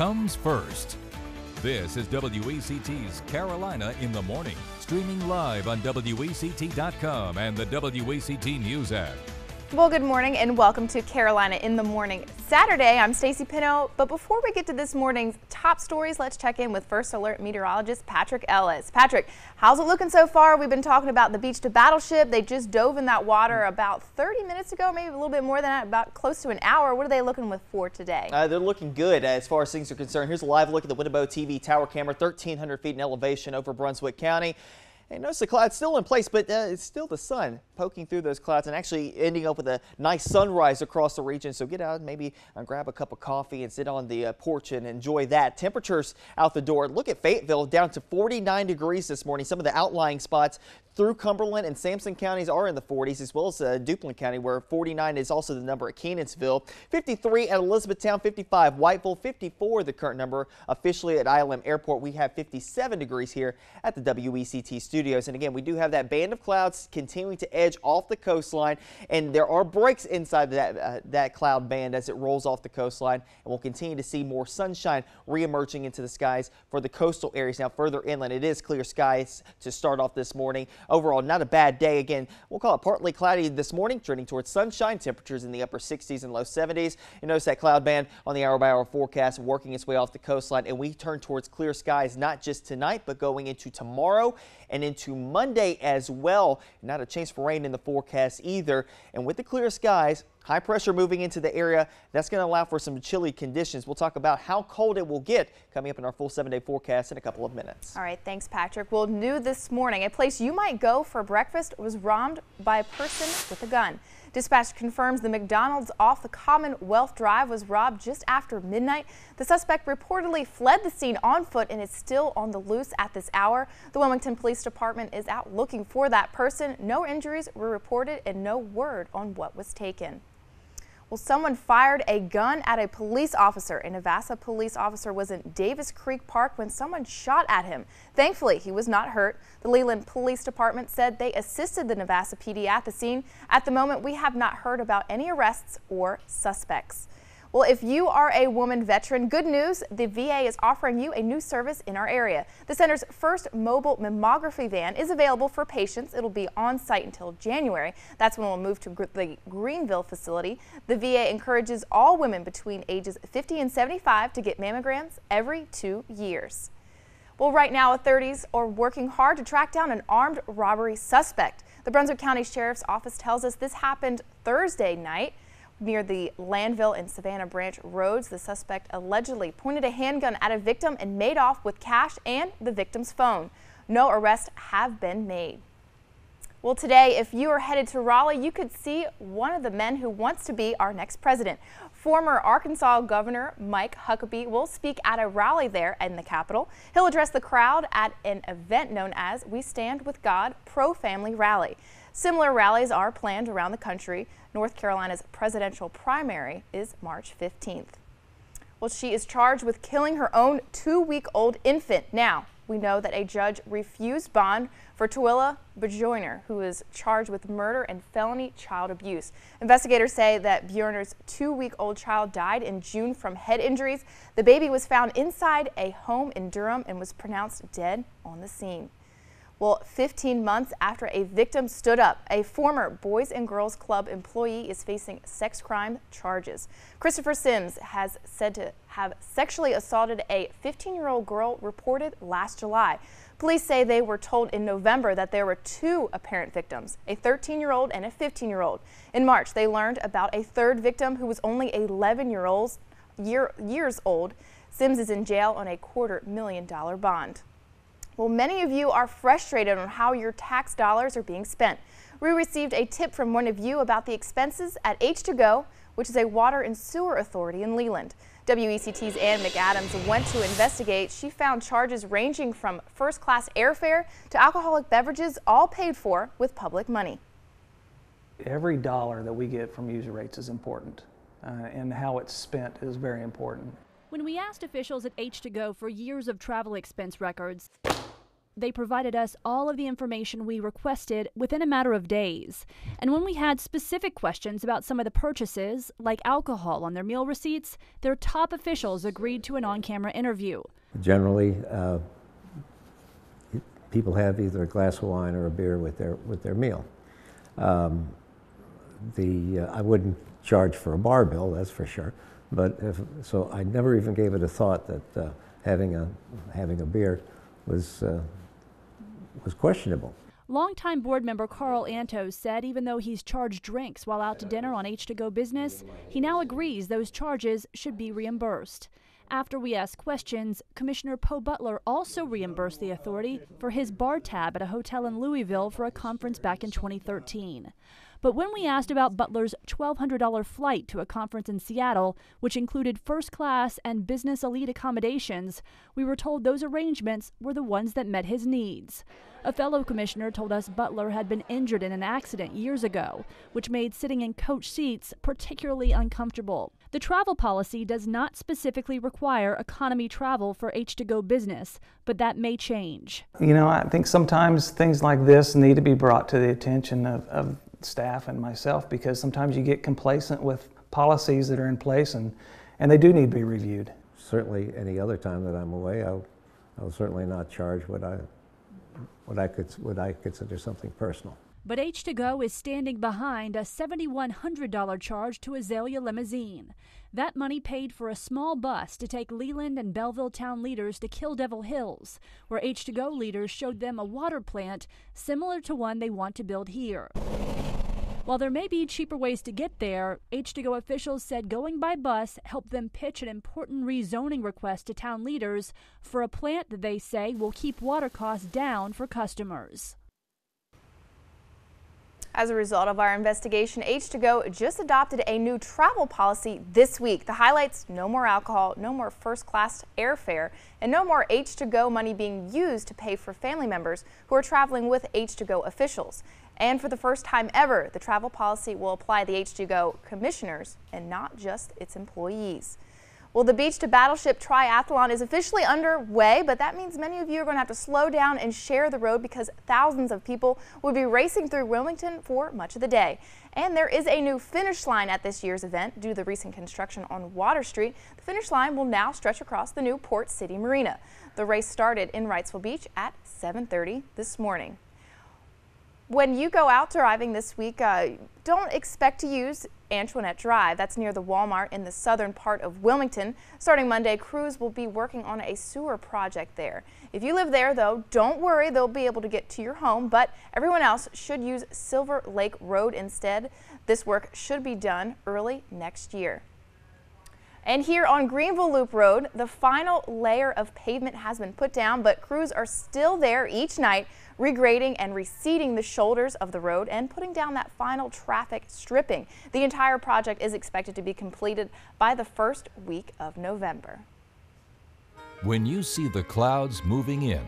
comes first. This is WECT's Carolina in the Morning, streaming live on WECT.com and the WECT News app. Well, good morning and welcome to Carolina in the Morning. Saturday, I'm Stacy Pino, but before we get to this morning's top stories, let's check in with First Alert meteorologist Patrick Ellis. Patrick, how's it looking so far? We've been talking about the Beach to Battleship. They just dove in that water about 30 minutes ago, maybe a little bit more than that, about close to an hour. What are they looking with for today? They're looking good as far as things are concerned. Here's a live look at the Winnebago TV tower camera, 1,300 feet in elevation over Brunswick County. And notice the clouds still in place, but it's still the sun poking through those clouds and actually ending up with a nice sunrise across the region. So get out and maybe grab a cup of coffee and sit on the porch and enjoy that. Temperatures out the door. Look at Fayetteville, down to 49 degrees this morning. Some of the outlying spots through Cumberland and Sampson counties are in the 40s, as well as Duplin County, where 49 is also the number at Kenansville. 53 at Elizabethtown, 55 Whiteville, 54 the current number officially at ILM Airport. We have 57 degrees here at the WECT studios. And again, we do have that band of clouds continuing to edge off the coastline, and there are breaks inside that cloud band as it rolls off the coastline, and we'll continue to see more sunshine reemerging into the skies for the coastal areas. Now further inland, it is clear skies to start off this morning. Overall, not a bad day. Again, we'll call it partly cloudy this morning, trending towards sunshine. Temperatures in the upper 60s and low 70s. You notice that cloud band on the hour-by-hour forecast working its way off the coastline, and we turn towards clear skies not just tonight, but going into tomorrow and into Monday as well. Not a chance for rain in the forecast either. And with the clear skies, high pressure moving into the area, that's going to allow for some chilly conditions. We'll talk about how cold it will get coming up in our full 7-day forecast in a couple of minutes. All right, thanks, Patrick. Well, new this morning, a place you might go for breakfast was robbed by a person with a gun. Dispatch confirms the McDonald's off the Commonwealth Drive was robbed just after midnight. The suspect reportedly fled the scene on foot and is still on the loose at this hour. The Wilmington Police Department is out looking for that person. No injuries were reported and no word on what was taken. Well, someone fired a gun at a police officer. A Navassa police officer was in Davis Creek Park when someone shot at him. Thankfully, he was not hurt. The Leland Police Department said they assisted the Navassa PD at the scene. At the moment, we have not heard about any arrests or suspects. Well, if you are a woman veteran, good news, the VA is offering you a new service in our area. The center's first mobile mammography van is available for patients. It'll be on site until January. That's when we'll move to the Greenville facility. The VA encourages all women between ages 50 and 75 to get mammograms every 2 years. Well, right now, authorities are working hard to track down an armed robbery suspect. The Brunswick County Sheriff's Office tells us this happened Thursday night. Near the Landville and Savannah Branch roads, the suspect allegedly pointed a handgun at a victim and made off with cash and the victim's phone. No arrests have been made. Well, today, if you are headed to Raleigh, you could see one of the men who wants to be our next president. Former Arkansas Governor Mike Huckabee will speak at a rally there in the Capitol. He'll address the crowd at an event known as We Stand With God Pro-Family Rally. Similar rallies are planned around the country. North Carolina's presidential primary is March 15th. Well, she is charged with killing her own 2-week-old infant. Now, we know that a judge refused bond for Twila Bjoyner, who is charged with murder and felony child abuse. Investigators say that Bjoyner's 2-week-old child died in June from head injuries. The baby was found inside a home in Durham and was pronounced dead on the scene. Well, 15 months after a victim stood up, a former Boys and Girls Club employee is facing sex crime charges. Christopher Sims has said to have sexually assaulted a 15-year-old girl reported last July. Police say they were told in November that there were 2 apparent victims, a 13-year-old and a 15-year-old. In March, they learned about a third victim who was only 11 years old. Sims is in jail on a $250,000 bond. Well, many of you are frustrated on how your tax dollars are being spent. We received a tip from one of you about the expenses at H2Go, which is a water and sewer authority in Leland. WECT's Ann McAdams went to investigate. She found charges ranging from first-class airfare to alcoholic beverages, all paid for with public money. Every dollar that we get from user rates is important, and how it's spent is very important. When we asked officials at H2Go for years of travel expense records, They provided us all of the information we requested within a matter of days. And when we had specific questions about some of the purchases, like alcohol on their meal receipts, their top officials agreed to an on-camera interview. Generally, people have either a glass of wine or a beer with their meal. I wouldn't charge for a bar bill, that's for sure. But so I never even gave it a thought that having a beer was questionable. Longtime board member Carl Antos said even though he's charged drinks while out to dinner on H2Go Business, he now agrees those charges should be reimbursed. After we asked questions, Commissioner Poe Butler also reimbursed the authority for his bar tab at a hotel in Louisville for a conference back in 2013. But when we asked about Butler's $1,200 flight to a conference in Seattle, which included first class and business elite accommodations, we were told those arrangements were the ones that met his needs. A fellow commissioner told us Butler had been injured in an accident years ago, which made sitting in coach seats particularly uncomfortable. The travel policy does not specifically require economy travel for H2Go Business, but that may change. You know, I think sometimes things like this need to be brought to the attention of staff and myself, because sometimes you get complacent with policies that are in place, and they do need to be reviewed. Certainly, any other time that I'm away, I will certainly not charge what I consider something personal. But H2Go is standing behind a $7,100 charge to Azalea Limousine. That money paid for a small bus to take Leland and Belleville town leaders to Kill Devil Hills, where H2Go leaders showed them a water plant similar to one they want to build here. While there may be cheaper ways to get there, H2Go officials said going by bus helped them pitch an important rezoning request to town leaders for a plant that they say will keep water costs down for customers. As a result of our investigation, H2Go just adopted a new travel policy this week. The highlights: no more alcohol, no more first-class airfare, and no more H2Go money being used to pay for family members who are traveling with H2Go officials. And for the first time ever, the travel policy will apply to the H2Go commissioners and not just its employees. Well, the Beach to Battleship Triathlon is officially underway, but that means many of you are going to have to slow down and share the road because thousands of people will be racing through Wilmington for much of the day. And there is a new finish line at this year's event due to the recent construction on Water Street. The finish line will now stretch across the new Port City Marina. The race started in Wrightsville Beach at 7:30 this morning. When you go out driving this week, don't expect to use Antoinette Drive. That's near the Walmart in the southern part of Wilmington. Starting Monday, crews will be working on a sewer project there. If you live there, though, don't worry, they'll be able to get to your home, but everyone else should use Silver Lake Road instead. This work should be done early next year. And here on Greenville Loop Road, the final layer of pavement has been put down, but crews are still there each night, regrading and reseeding the shoulders of the road and putting down that final traffic stripping. The entire project is expected to be completed by the first week of November. When you see the clouds moving in,